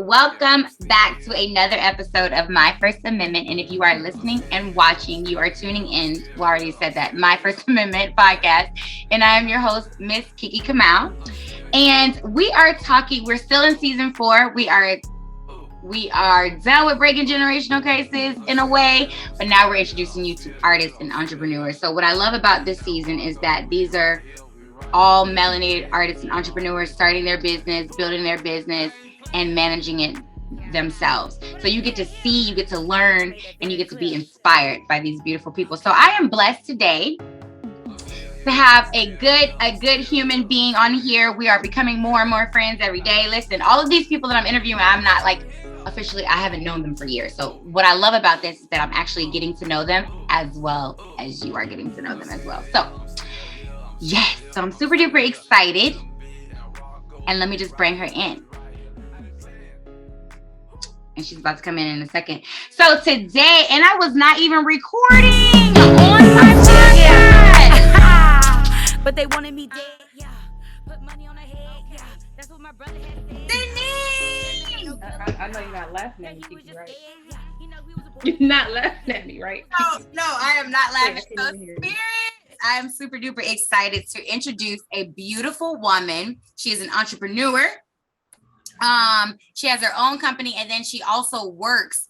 welcome back to another episode of My First Amendment. And if you are listening and watching, you are tuning in. We already said that, My First Amendment podcast. And I am your host, Mz.Kiki Kamau. And we are talking, we're still in season 4. We are done with breaking generational cases in a way, but now we're introducing you to artists and entrepreneurs. So what I love about this season is that these are all melanated artists and entrepreneurs starting their business, building their business, and managing it themselves. So you get to see, you get to learn, and you get to be inspired by these beautiful people. So I am blessed today to have a good human being on here. We are becoming more and more friends every day. Listen, all of these people that I'm interviewing, I'm not like officially, I haven't known them for years. So what I love about this is that I'm actually getting to know them as well as you are getting to know them as well. So yes, so I'm super duper excited. And let me just bring her in. And she's about to come in a second. So today, and I was not even recording on my podcast. But they wanted me dead, yeah. Put money on her head, yeah. That's what my brother had said. Denise! I know you're not laughing at me, Kiki, right? You're not laughing at me, right? No, I am not laughing. So spirit, I am super duper excited to introduce a beautiful woman. She is an entrepreneur. She has her own company, and then she also works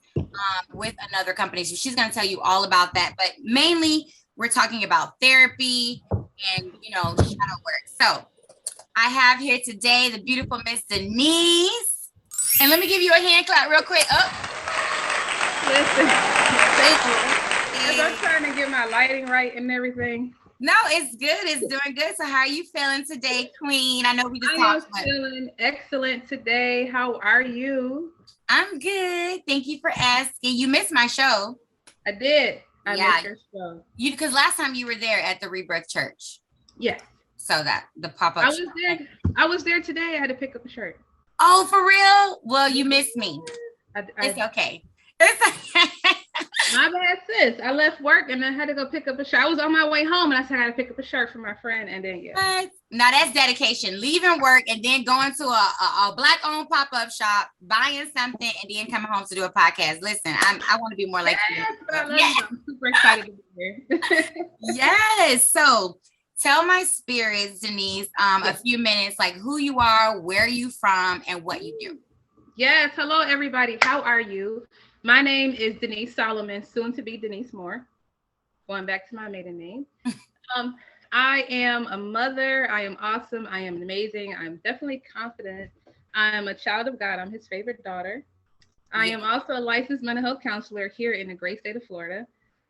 with another company. So she's going to tell you all about that. But mainly, we're talking about therapy and, shadow work. So I have here today the beautiful Miss Denise. And let me give you a hand clap real quick. Oh. Listen, I'm trying to get my lighting right and everything. No, it's good. It's doing good. So how are you feeling today, Queen? I know we just talked. I'm feeling excellent today. How are you? I'm good. Thank you for asking. You missed my show. I did. I missed your show. Because last time you were there at the Rebirth Church. Yes. So that the pop-up. I was there today. I had to pick up a shirt. Oh, for real? Well, you missed me. It's okay. It's okay. My bad, sis. I left work and I had to go pick up a shirt. I was on my way home and I said I had to pick up a shirt for my friend, and then Now that's dedication. Leaving work and then going to a Black-owned pop-up shop, buying something, and then coming home to do a podcast. Listen, I want to be more like you. I'm super excited to be here. Yes. So tell my spirits, Denise, a few minutes, like who you are, where you from, and what you do. Yes. Hello, everybody. How are you? My name is Denise Solomon, soon to be Denise Moore. Going back to my maiden name. I am a mother. I am awesome. I am amazing. I'm definitely confident. I am a child of God. I'm his favorite daughter. I am also a licensed mental health counselor here in the great state of Florida.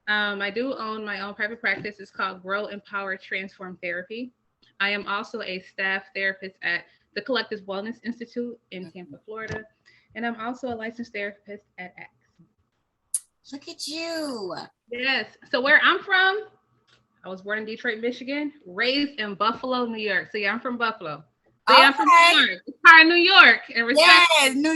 I do own my own private practice. It's called Grow, Empower, Transform Therapy. I am also a staff therapist at the Collective Wellness Institute in Tampa, Florida. And I'm also a licensed therapist at X. Look at you. Yes. So where I'm from, I was born in Detroit, Michigan, raised in Buffalo, New York. So yeah, I'm from Buffalo. So yeah, I'm from New York. It's part of New York. And yes, New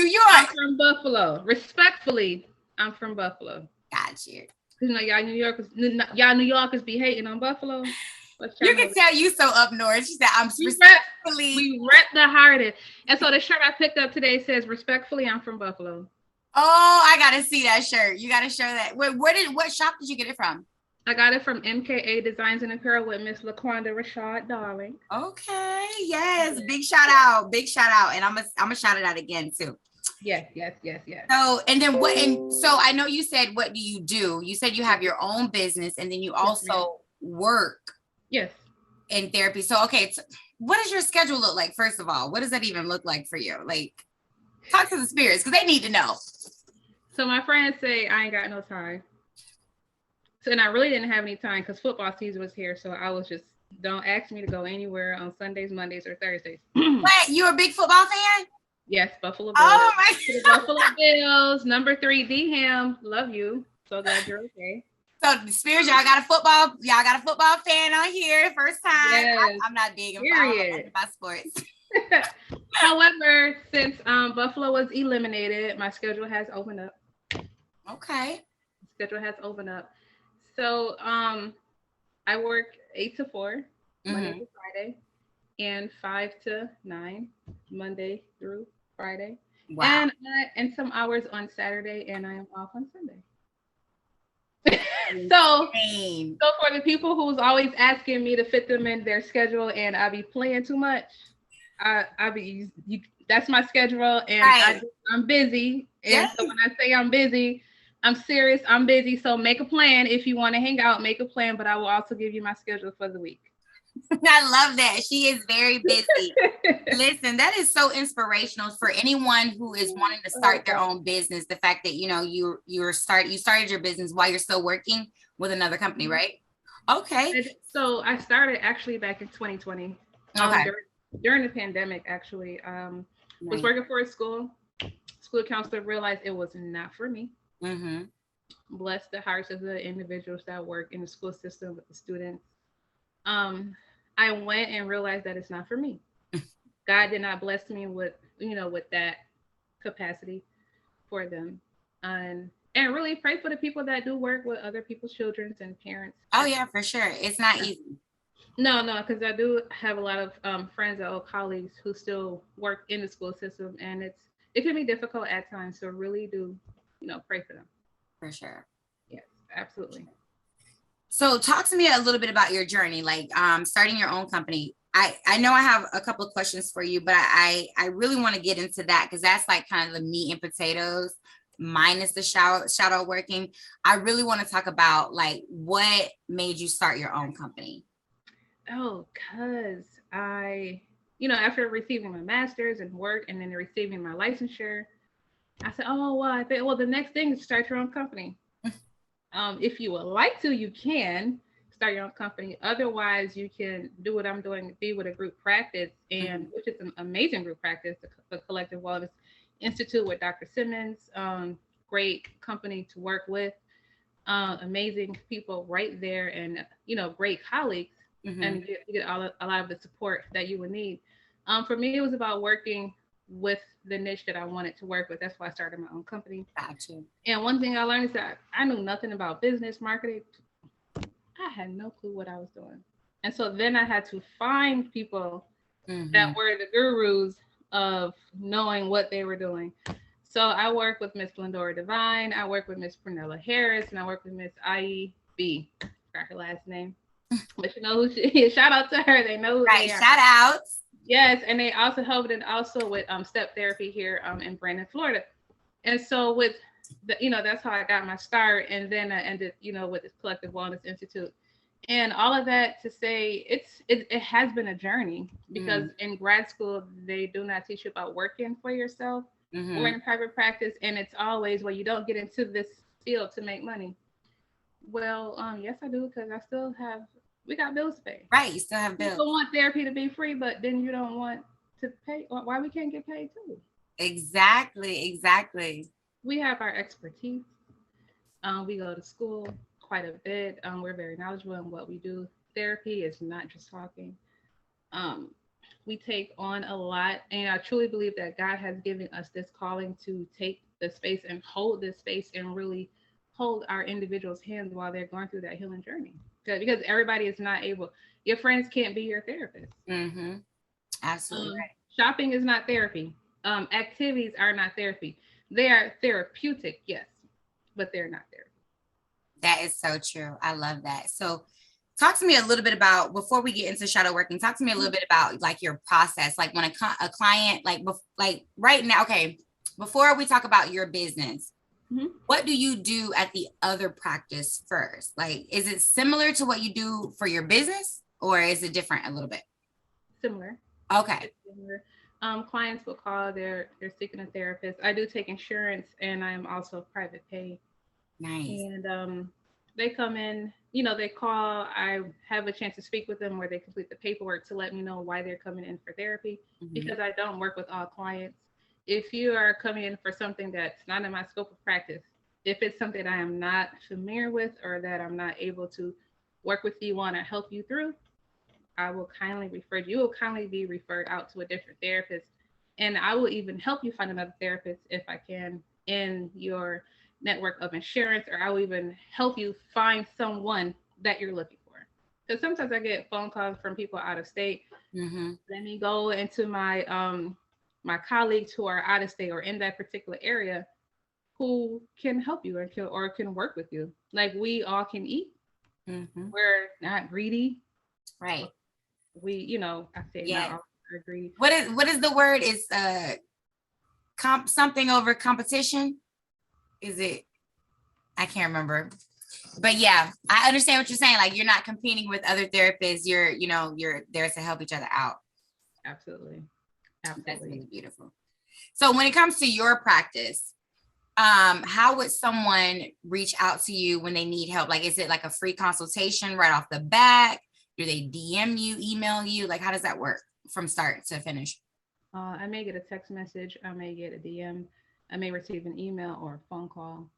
York. I'm from Buffalo. Respectfully, I'm from Buffalo. Got you. Y'all New Yorkers be hating on Buffalo. You can tell you so up north. She said, I'm respectfully. We rep the hardest. And so the shirt I picked up today says, respectfully, I'm from Buffalo. Oh, I gotta see that shirt. You gotta show that. What shop did you get it from? I got it from MKA Designs and Apparel with Miss LaQuanda Rashad Darling. Okay, yes, big shout out, and I'm gonna shout it out again too. Yes. So, and then what? And so I know you said, what do you do? You said you have your own business, and then you also work. Yes. In therapy. So, okay, what does your schedule look like? First of all, what does that even look like for you? Like, talk to the spirits because they need to know. So my friends say I ain't got no time. So, and I really didn't have any time because football season was here. So I was just, don't ask me to go anywhere on Sundays, Mondays, or Thursdays. What? You a big football fan? Yes, Buffalo Bills. Oh my God. Buffalo Bills, number 3, D-Ham. Love you. So glad you're okay. So the spirits, y'all got a football fan on here. First time. Yes. I'm not big about sports. However, since Buffalo was eliminated, my schedule has opened up. Okay. Schedule has opened up. So I work 8 to 4 Monday to Friday, and 5 to 9 Monday through Friday. Wow. And some hours on Saturday, and I am off on Sunday. So Insane. so for the people who's always asking me to fit them in their schedule, and I be playing too much, I be you, that's my schedule, and Right. I'm busy, and Yes. so when I say I'm busy, I'm serious. I'm busy. So make a plan if you want to hang out. Make a plan, but I will also give you my schedule for the week. I love that. She is very busy. Listen, that is so inspirational for anyone who is wanting to start their own business. The fact that you started your business while you're still working with another company, right? Okay. So I started actually back in 2020. Okay. During the pandemic, actually, was Nice. working for a school. School counselor realized it was not for me. Mm-hmm. Bless the hearts of the individuals that work in the school system with the students. Um, I went and realized that it's not for me. God did not bless me with with that capacity for them, and really pray for the people that do work with other people's children and parents. Oh yeah, for sure. It's not easy. No, because I do have a lot of friends or colleagues who still work in the school system, and it can be difficult at times. So really do pray for them. For sure. Yes, absolutely. So talk to me a little bit about your journey, like starting your own company. I know I have a couple of questions for you, but I really want to get into that because that's like kind of the meat and potatoes minus the shadow working. I really want to talk about like what made you start your own company. Oh, because after receiving my master's and work and then receiving my licensure, I said, oh, well, I think, well, the next thing is start your own company. If you would like to, you can start your own company. Otherwise, you can do what I'm doing, be with a group practice, and which is an amazing group practice, the Collective Wellness Institute with Dr. Simmons. Great company to work with, amazing people right there, and great colleagues, and you get a lot of the support that you would need. For me, it was about working with the niche that I wanted to work with. That's why I started my own company. Gotcha. And one thing I learned is that I knew nothing about business marketing. I had no clue what I was doing. And so then I had to find people that were the gurus of knowing what they were doing. So I work with Miss Glendora Divine, I work with Miss Prunella Harris, and I work with Miss IEB. Forgot her last name. But you know who she is. Shout out to her. They know who Right. they are. Shout outs. Yes, and they also helped and also with step therapy here in Brandon, Florida. And so with that's how I got my start, and then I ended with this Collective Wellness Institute, and all of that to say it has been a journey because in grad school they do not teach you about working for yourself or in private practice, and it's always, well, you don't get into this field to make money. Well, yes, I do, because we got bills to pay. Right. You still have bills. People want therapy to be free, but then you don't want to pay. Why we can't get paid too? Exactly. We have our expertise. We go to school quite a bit. We're very knowledgeable in what we do. Therapy is not just talking. We take on a lot, and I truly believe that God has given us this calling to take the space and hold this space and really hold our individuals' hands while they're going through that healing journey. Because everybody is not able. Your friends can't be your therapist. Absolutely right. Shopping is not therapy. Activities are not therapy. They are therapeutic, yes, but they're not therapy. That is so true. I love that. So talk to me a little bit about, before we get into shadow working, talk to me a little bit about like your process. Like when a client, like right now, okay, before we talk about your business, what do you do at the other practice first? Like, is it similar to what you do for your business, or is it different a little bit? Similar. Okay. Similar. Clients will call, they're seeking a therapist. I do take insurance, and I am also private pay. Nice. And they come in, they call, I have a chance to speak with them where they complete the paperwork to let me know why they're coming in for therapy, because I don't work with all clients. If you are coming in for something that's not in my scope of practice, if it's something I am not familiar with or that I'm not able to work with you on or help you through, I will kindly you will kindly be referred out to a different therapist. And I will even help you find another therapist if I can in your network of insurance, or I will even help you find someone that you're looking for. Because sometimes I get phone calls from people out of state. Let me go into my my colleagues who are out of state or in that particular area who can help you or can work with you. Like we all can eat. Mm-hmm. We're not greedy. Right. We, I say not all are greedy. What is the word? Is something over competition? Is it? I can't remember. But yeah, I understand what you're saying. Like you're not competing with other therapists. You're there to help each other out. Absolutely. That's really beautiful. So when it comes to your practice, how would someone reach out to you when they need help? Like, is it like a free consultation right off the bat? Do they DM you, email you? Like, how does that work from start to finish? I may get a text message. I may get a DM. I may receive an email or a phone call,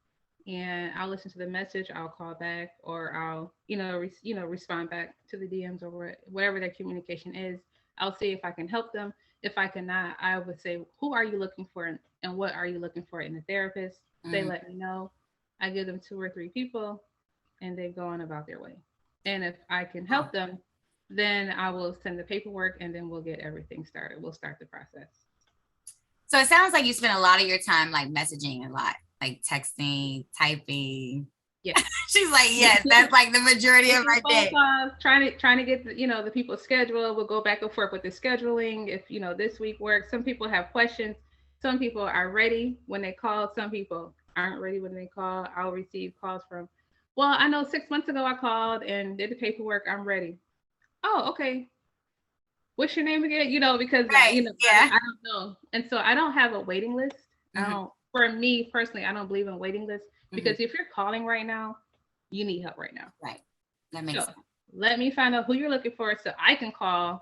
and I'll listen to the message. I'll call back, or I'll, respond back to the DMs or whatever their communication is. I'll see if I can help them. If I cannot, I would say, who are you looking for and what are you looking for in a therapist? They let me know. I give them 2 or 3 people and they go on about their way. And if I can help them, then I will send the paperwork and then we'll get everything started. We'll start the process. So it sounds like you spend a lot of your time like messaging a lot, like texting, typing. Yeah. She's like, yes, that's like the majority of my day. Trying to get the people scheduled. We'll go back and forth with the scheduling. If this week works. Some people have questions. Some people are ready when they call. Some people aren't ready when they call. I'll receive calls from, well, I know 6 months ago I called and did the paperwork. I'm ready. Oh, okay. What's your name again? Because right. I don't know. And so I don't have a waiting list. Mm-hmm. For me personally, I don't believe in waiting lists. Because if you're calling right now, you need help right now. Right. That makes sense. Let me find out who you're looking for so I can call.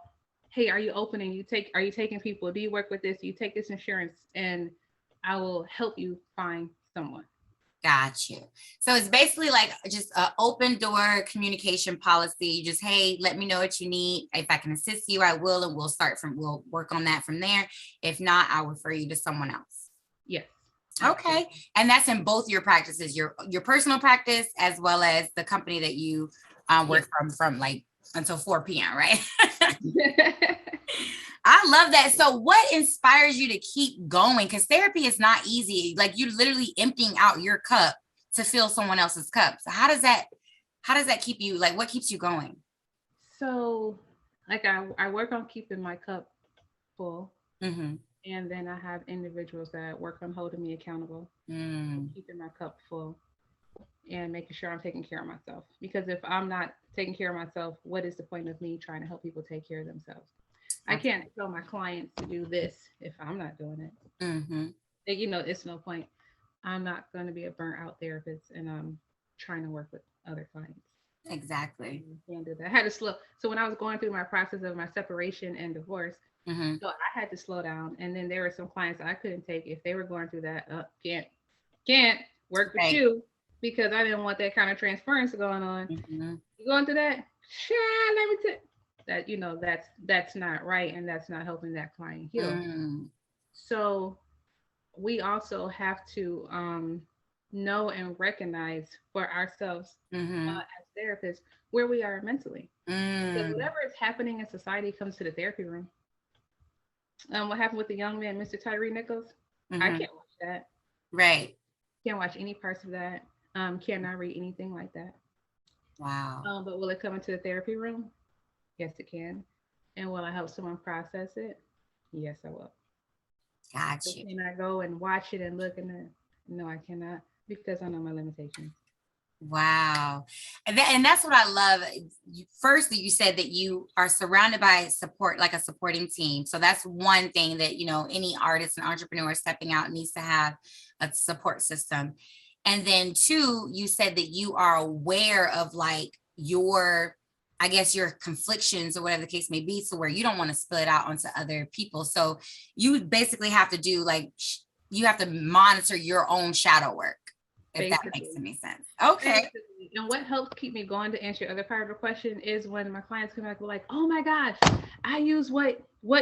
Hey, are you opening? Are you taking people? Do you work with this? Do you take this insurance? And I will help you find someone. Got you. So it's basically like just an open door communication policy. Just, hey, let me know what you need. If I can assist you, I will. And we'll work on that from there. If not, I'll refer you to someone else. Yes. Okay. And that's in both your practices, your personal practice, as well as the company that you work from like until 4 p.m., right? I love that. So what inspires you to keep going? Because therapy is not easy. Like you're literally emptying out your cup to fill someone else's cup. So how does that keep you, like what keeps you going? So like I work on keeping my cup full. Mm-hmm. And then I have individuals that work on holding me accountable, keeping my cup full and making sure I'm taking care of myself. Because if I'm not taking care of myself, what is the point of me trying to help people take care of themselves? Okay. I can't tell my clients to do this if I'm not doing it. Mm-hmm. It's no point. I'm not going to be a burnt out therapist and I'm trying to work with other clients. Exactly. Can't do that. I had to slow. So when I was going through my process of my separation and divorce, so I had to slow down. And then there were some clients I couldn't take if they were going through that. Can't work with you because I didn't want that kind of transference going on. Mm-hmm. You going through that? Sure, let me tell that's not right, and that's not helping that client heal. So we also have to know and recognize for ourselves as therapists where we are mentally. Because whatever is happening in society comes to the therapy room. What happened with the young man, Mr. Tyree Nichols? I can't watch that. Right. Can't watch any parts of that. Cannot read anything like that. Wow. But will it come into the therapy room? Yes, it can. And will I help someone process it? Yes, I will. Gotcha. Can I go and watch it and look in it? No, I cannot because I know my limitations. Wow. And that's what I love. Firstly, you said that you are surrounded by support, like a supporting team. So that's one thing that, any artist and entrepreneur stepping out needs to have a support system. And then 2, you said that you are aware of like your conflictions or whatever the case may be. So where you don't want to spill it out onto other people. So you basically have to do you have to monitor your own shadow work. If that makes any sense. Okay. Basically. And what helps keep me going to answer your other part of the question is when my clients come back like, oh my gosh, I use what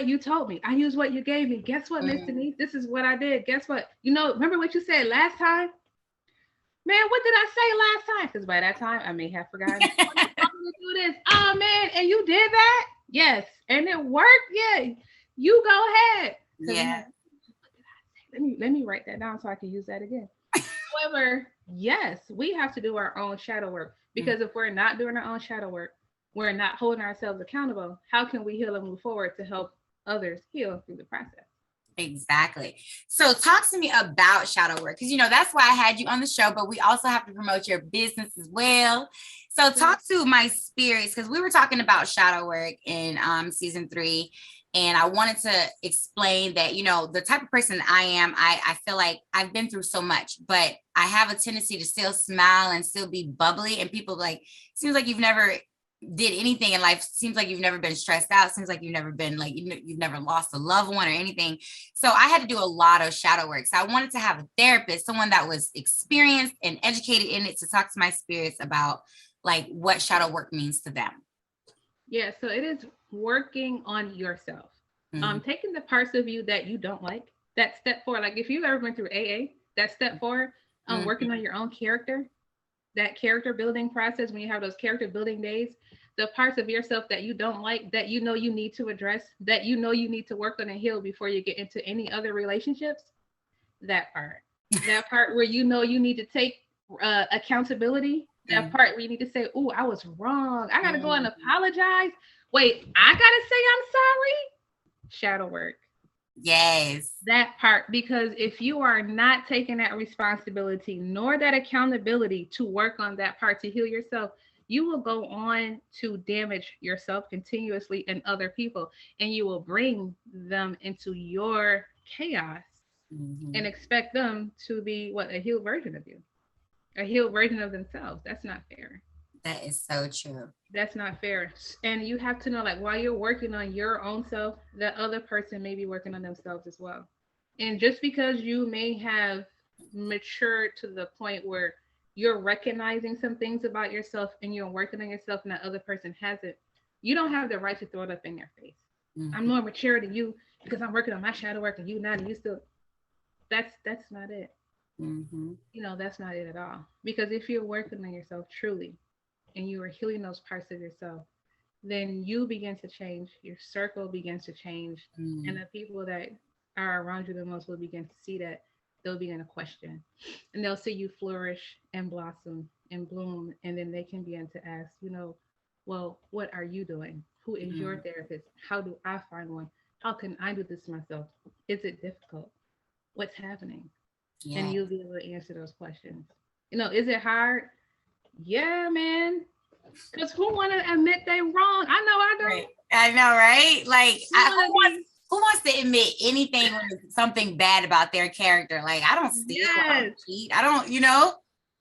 you told me. I use what you gave me. Guess what, Miss Denise? This is what I did. Guess what? Remember what you said last time? Man, what did I say last time? Because by that time, I may have forgotten. I'm going to do this. Oh man, and you did that? Yes. And it worked? Yeah. You go ahead. Because I'm Yeah. like, let me write that down so I can use that again. However, yes, we have to do our own shadow work, because if we're not doing our own shadow work, we're not holding ourselves accountable. How can we heal and move forward to help others heal through the process? Exactly. So talk to me about shadow work, because that's why I had you on the show, but we also have to promote your business as well. So talk to my spirits, because we were talking about shadow work in season 3, and I wanted to explain that the type of person I am. I feel like I've been through so much, but I have a tendency to still smile and still be bubbly, and people like, seems like you've never did anything in life, seems like you've never been stressed out, seems like you've never been like you've never lost a loved one or anything. So I had to do a lot of shadow work. So I wanted to have a therapist, someone that was experienced and educated in it, to talk to my spirits about like what shadow work means to them. Yeah, so it is working on yourself. Taking the parts of you that you don't like. That step 4. Like if you've ever been through AA, that step 4, working on your own character, that character building process, when you have those character building days, the parts of yourself that you don't like, that you need to address, that you need to work on and heal before you get into any other relationships, that part where you need to take accountability, that part where you need to say, oh, I was wrong, I gotta go and apologize, wait, I gotta say I'm sorry. Shadow work. Yes. That part, because if you are not taking that responsibility nor that accountability to work on that part to heal yourself, you will go on to damage yourself continuously and other people, and you will bring them into your chaos and expect them to be a healed version of you, a healed version of themselves. That's not fair. That is so true. That's not fair. And you have to know, like, while you're working on your own self, that other person may be working on themselves as well. And just because you may have matured to the point where you're recognizing some things about yourself and you're working on yourself and that other person hasn't, you don't have the right to throw it up in their face. I'm more mature than you because I'm working on my shadow work and you not, and you still. That's not it. That's not it at all. Because if you're working on yourself truly, and you are healing those parts of yourself, then you begin to change, your circle begins to change, and the people that are around you the most will begin to see that. They'll begin to question, and they'll see you flourish and blossom and bloom, and then they can begin to ask, well, what are you doing? Who is your therapist? How do I find one? How can I do this myself? Is it difficult? What's happening? Yeah. And you'll be able to answer those questions. Is it hard? Yeah, man. Because who want to admit they wrong? I know I don't. Right. I know, right? Like, who wants to admit anything or something bad about their character? Like, I don't steal, yes. I don't cheat, I don't,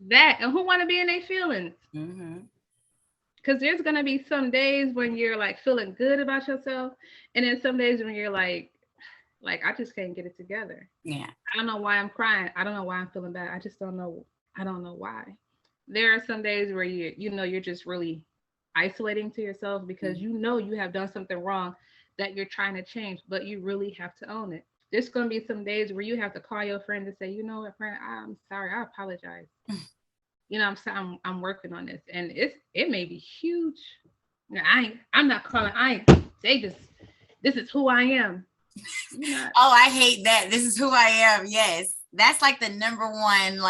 That, and who want to be in their feelings? Because there's going to be some days when you're like feeling good about yourself, and then some days when you're like I just can't get it together. Yeah. I don't know why I'm crying. I don't know why I'm feeling bad. I just don't know. I don't know why. There are some days where you're just really isolating to yourself because you have done something wrong that you're trying to change, but you really have to own it. There's going to be some days where you have to call your friend and say, you know what, friend, I'm sorry, I apologize. I'm working on this, and it may be huge. I'm not calling. This is who I am. Oh, I hate that. This is who I am. Yes, that's like the number one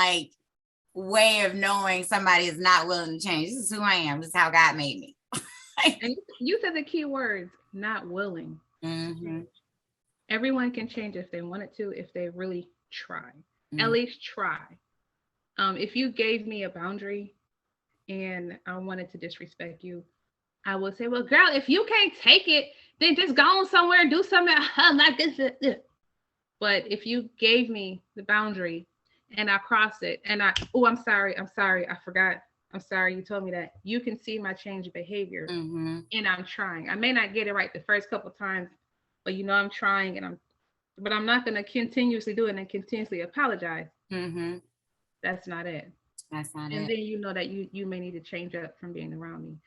way of knowing somebody is not willing to change. This is who I am. This is how God made me. And you said the key words, not willing. Everyone can change if they wanted to, if they really try. At least try. If you gave me a boundary and I wanted to disrespect you, I would say, well, girl, if you can't take it, then just go on somewhere and do something like this. But if you gave me the boundary and I cross it and I'm sorry, I forgot, I'm sorry, you told me that, you can see my change of behavior and I'm trying. I may not get it right the first couple of times, but I'm trying, but I'm not going to continuously do it and continuously apologize. That's not it. That's not it. And then that you may need to change up from being around me.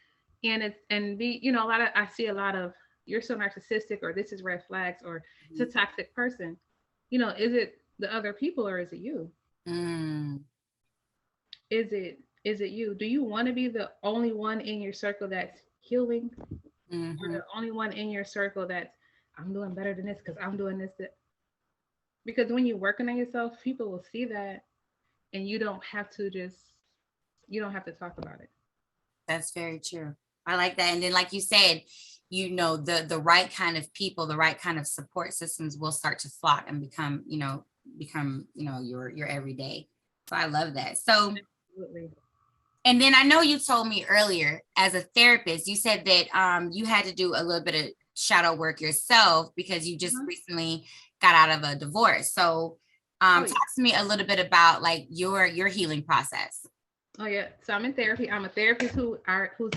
I see a lot of, you're so narcissistic, or this is red flags, or it's a toxic person. Is it the other people or is it you? Is it you? Do you want to be the only one in your circle that's healing, or the only one in your circle that's, I'm doing better than this because I'm doing this? Because when you're working on yourself, people will see that, and you don't have to talk about it. That's very true. I like that. And then, like you said, the right kind of people, the right kind of support systems will start to flock and become your everyday. So I love that. So, Absolutely. and then I know you told me earlier, as a therapist, you said that you had to do a little bit of shadow work yourself because you just recently got out of a divorce. So talk to me a little bit about like your healing process. Oh yeah. So I'm in therapy. I'm a therapist who's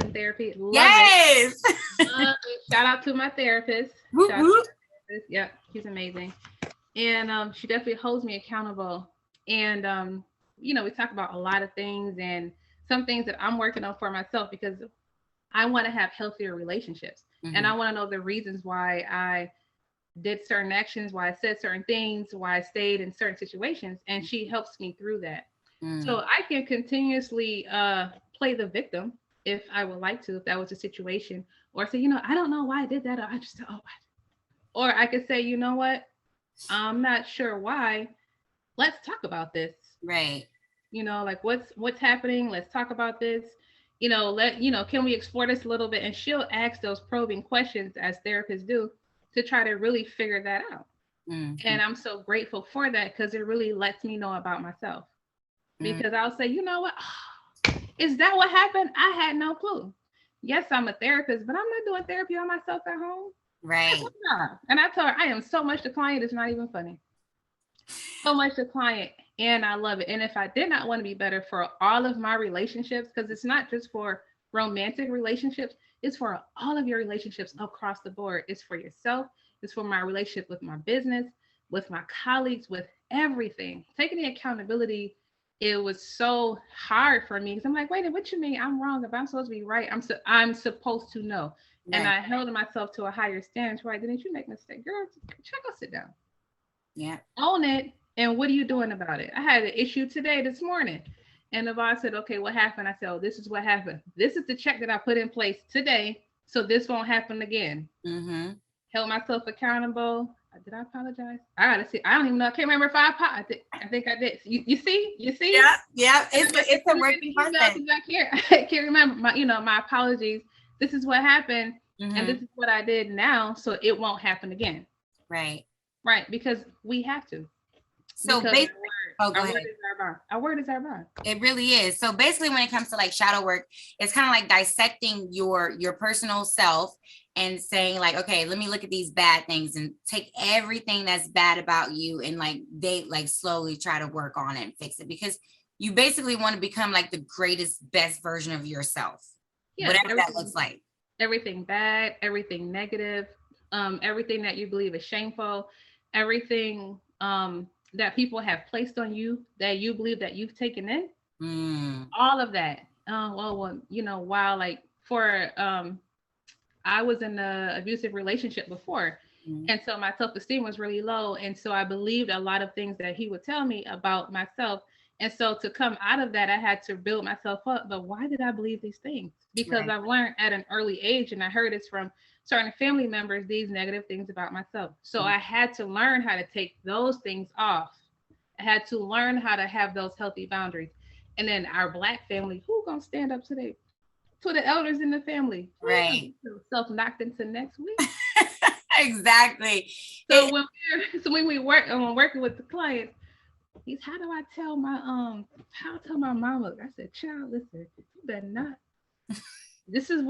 in therapy. Love Yes. it. Love it. Shout out to my therapist. Whoop, Shout out to whoop. my therapist. Yeah, she's amazing. And she definitely holds me accountable. And we talk about a lot of things and some things that I'm working on for myself because I want to have healthier relationships. And I want to know the reasons why I did certain actions, why I said certain things, why I stayed in certain situations. And she helps me through that. So I can continuously play the victim if I would like to, if that was the situation, or say, I don't know why I did that, or I just, or I could say, you know what, I'm not sure why. Let's talk about this. Right. Like what's happening. Let's talk about this. Can we explore this a little bit? And she'll ask those probing questions as therapists do to try to really figure that out. And I'm so grateful for that because it really lets me know about myself. Because I'll say, you know what? Is that what happened? I had no clue. Yes, I'm a therapist, but I'm not doing therapy on myself at home. Right. And I told her, I am so much the client, it's not even funny. So much the client, and I love it. And if I did not want to be better for all of my relationships, because it's not just for romantic relationships, it's for all of your relationships across the board. It's for yourself. It's for my relationship with my business, with my colleagues, with everything. Taking the accountability, it was so hard for me because I'm like, wait, what you mean I'm wrong? If I'm supposed to be right, I'm supposed to know. Right. And I held myself to a higher standard. Right? Didn't you make a mistake, girl? Go sit down. Yeah. Own it. And what are you doing about it? I had an issue this morning. And the boss said, okay, what happened? I said, oh, this is what happened. This is the check that I put in place today. So this won't happen again. Held myself accountable. Did I apologize? I gotta see. I don't even know. I can't remember if I apologized. I think I did. You see? Yeah. It's a working process. Back here. I can't remember my apologies. This is what happened, and this is what I did now, so it won't happen again. Right. Because we have to. So basically, our word is our bond. It really is. So basically, when it comes to like shadow work, it's kind of like dissecting your personal self and saying like, okay, let me look at these bad things and take everything that's bad about you and like slowly try to work on it and fix it, because you basically want to become like the greatest, best version of yourself, whatever that looks like. Everything bad, everything negative, everything that you believe is shameful, everything that people have placed on you that you believe that you've taken in, all of that. While like for I was in an abusive relationship before. And so my self-esteem was really low. And so I believed a lot of things that he would tell me about myself. And so to come out of that, I had to build myself up. But why did I believe these things? Because I learned at an early age, and I heard this from certain family members, these negative things about myself. So I had to learn how to take those things off. I had to learn how to have those healthy boundaries. And then our Black family, who gonna stand up today? To the elders in the family, right? Self knocked into next week. Exactly. So when we work when working with the clients, how do I tell my mama? I said, child, listen, you better not. This is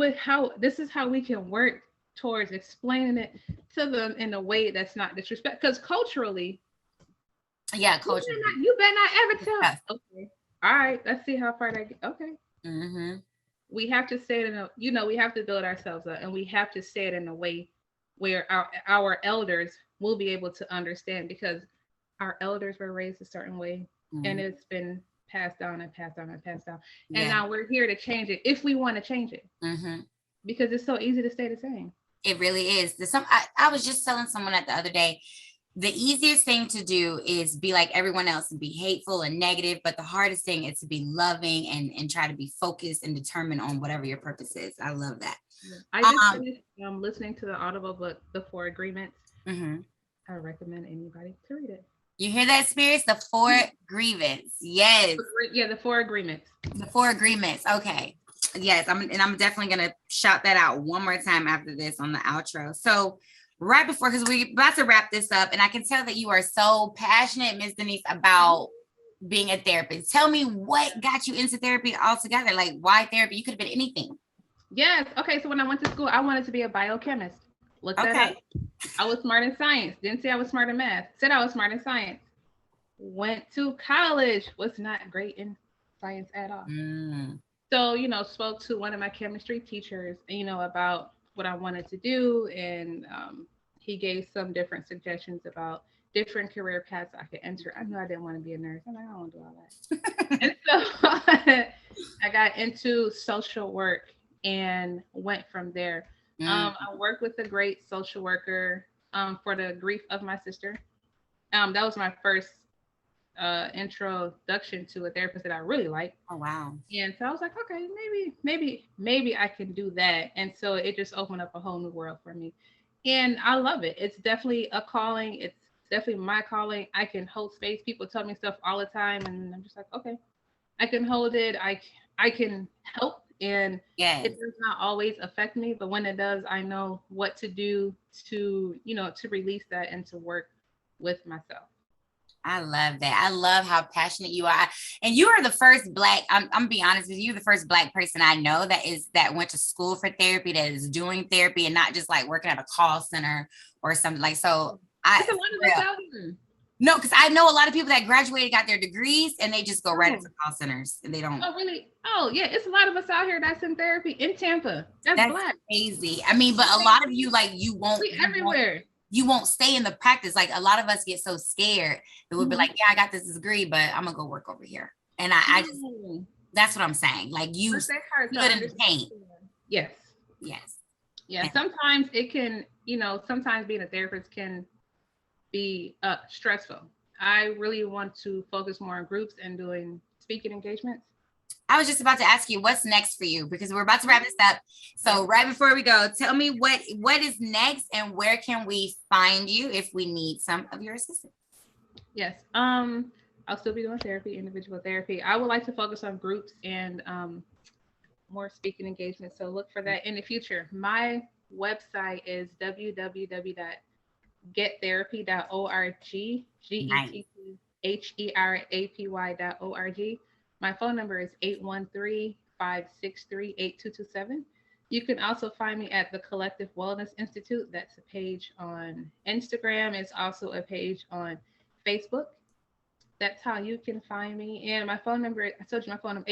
how we can work towards explaining it to them in a way that's not disrespect. Because culturally, you better not ever tell. Yes. Okay, all right, let's see how far that gets. Okay. We have to say it we have to build ourselves up, and we have to say it in a way where our elders will be able to understand, because our elders were raised a certain way, and it's been passed down and passed down and passed down. And now we're here to change it if we want to change it, because it's so easy to stay the same. It really is. I was just telling someone the other day, the easiest thing to do is be like everyone else and be hateful and negative. But the hardest thing is to be loving and try to be focused and determined on whatever your purpose is. I love that. I just finished listening to the Audible book, The Four Agreements. I recommend anybody to read it. You hear that, spirits? The 4 agreements. Yes. Yeah, the 4 agreements. The 4 agreements. Okay. Yes, I'm definitely gonna shout that out one more time after this on the outro. So right before, because we're about to wrap this up, and I can tell that you are so passionate, Ms. Denise, about being a therapist. Tell me what got you into therapy altogether. Like, why therapy? You could have been anything. Yes. Okay. So when I went to school, I wanted to be a biochemist. Look that up. I was smart in science. Didn't say I was smart in math. Said I was smart in science. Went to college. Was not great in science at all. So, spoke to one of my chemistry teachers, about what I wanted to do. And he gave some different suggestions about different career paths I could enter. I knew I didn't want to be a nurse. I'm like, I don't want to do all that. And so I got into social work and went from there. I worked with a great social worker for the grief of my sister. That was my first introduction to a therapist that I really liked. Oh, wow. And so I was like, okay, maybe I can do that. And so it just opened up a whole new world for me. And I love it. It's definitely a calling. It's definitely my calling. I can hold space. People tell me stuff all the time, and I'm just like, okay, I can hold it. I can help. And it does not always affect me, but when it does, I know what to do to release that and to work with myself. I love that. I love how passionate you are. And you are the first Black, I'm being honest with you, you're the first Black person I know that went to school for therapy, that is doing therapy and not just like working at a call center or something like, so no, because I know a lot of people that graduated, got their degrees, and they just go right into call centers and they don't. Oh, really? Oh, yeah. It's a lot of us out here that's in therapy in Tampa. That's Black. Crazy. I mean, but a lot of you, like, you won't. Everywhere. You won't stay in the practice. Like, a lot of us get so scared that we'll be like, yeah, I got this degree, but I'm gonna go work over here. And I just, that's what I'm saying. Like, you stood in the paint. Yes. Yeah. Sometimes it can, sometimes being a therapist can be stressful. I really want to focus more on groups and doing speaking engagements. I was just about to ask you what's next for you, because we're about to wrap this up. So right before we go, tell me what is next and where can we find you if we need some of your assistance? Yes. I'll still be doing therapy, individual therapy. I would like to focus on groups and more speaking engagements. So look for that in the future. My website is www.gettherapy.org, GETTHERAPY.org. My phone number is 813-563-8227. You can also find me at the Collective Wellness Institute. That's a page on Instagram. It's also a page on Facebook. That's how you can find me. And my phone number, I told you my phone number,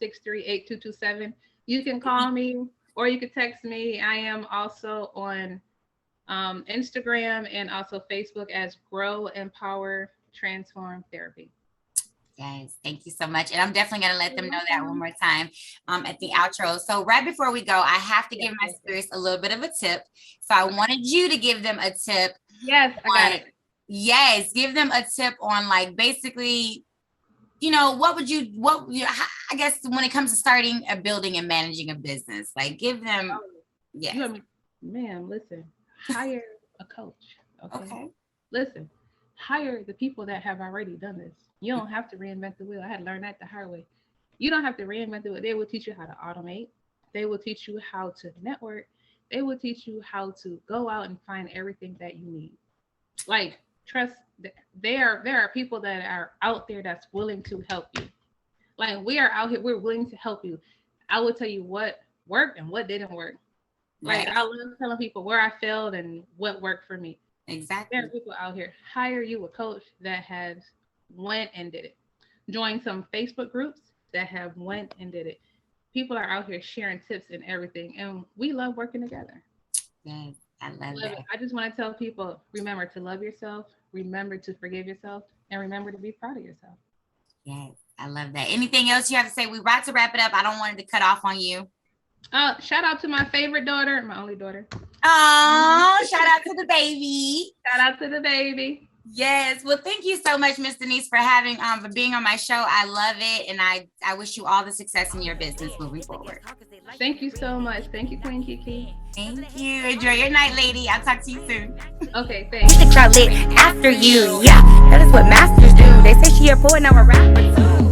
813-563-8227. You can call me or you can text me. I am also on Instagram and also Facebook as Grow, Empower, Transform Therapy. Yes, thank you so much. And I'm definitely going to let them know that one more time at the outro. So right before we go, I have to give my spirits a little bit of a tip. So I wanted you to give them a tip. Yes, I got it. Yes, give them a tip on, like, basically, I guess when it comes to starting a building and managing a business, like, give them, Man, listen, hire a coach. Okay. Listen, hire the people that have already done this. You don't have to reinvent the wheel. I had to learn that the hard way. You don't have to reinvent the wheel. They will teach you how to automate. They will teach you how to network. They will teach you how to go out and find everything that you need. Like, trust, there are people that are out there that's willing to help you. Like, we are out here, we're willing to help you. I will tell you what worked and what didn't work. Like, I love telling people where I failed and what worked for me. Exactly. There are people out here. Hire you a coach that has went and did it. Join some Facebook groups that have went and did it. People are out here sharing tips and everything, and we love working together. Yes, I love that. I just want to tell people, remember to love yourself, remember to forgive yourself, and remember to be proud of yourself. Yes, I love that. Anything else you have to say? We're about to wrap it up. I don't want it to cut off on you. Shout out to my favorite daughter, my only daughter. Oh, shout out to the baby. Shout out to the baby. Yes. Well, thank you so much, Miss Denise, for for being on my show. I love it, and I wish you all the success in your business moving forward. Thank you so much. Thank you, Queen Kiki. Thank you. Enjoy your night, lady. I'll talk to you soon. Okay, thanks. Keep the crowd lit after you. Yeah, that is what masters do. They say she a poet, now a rapper too.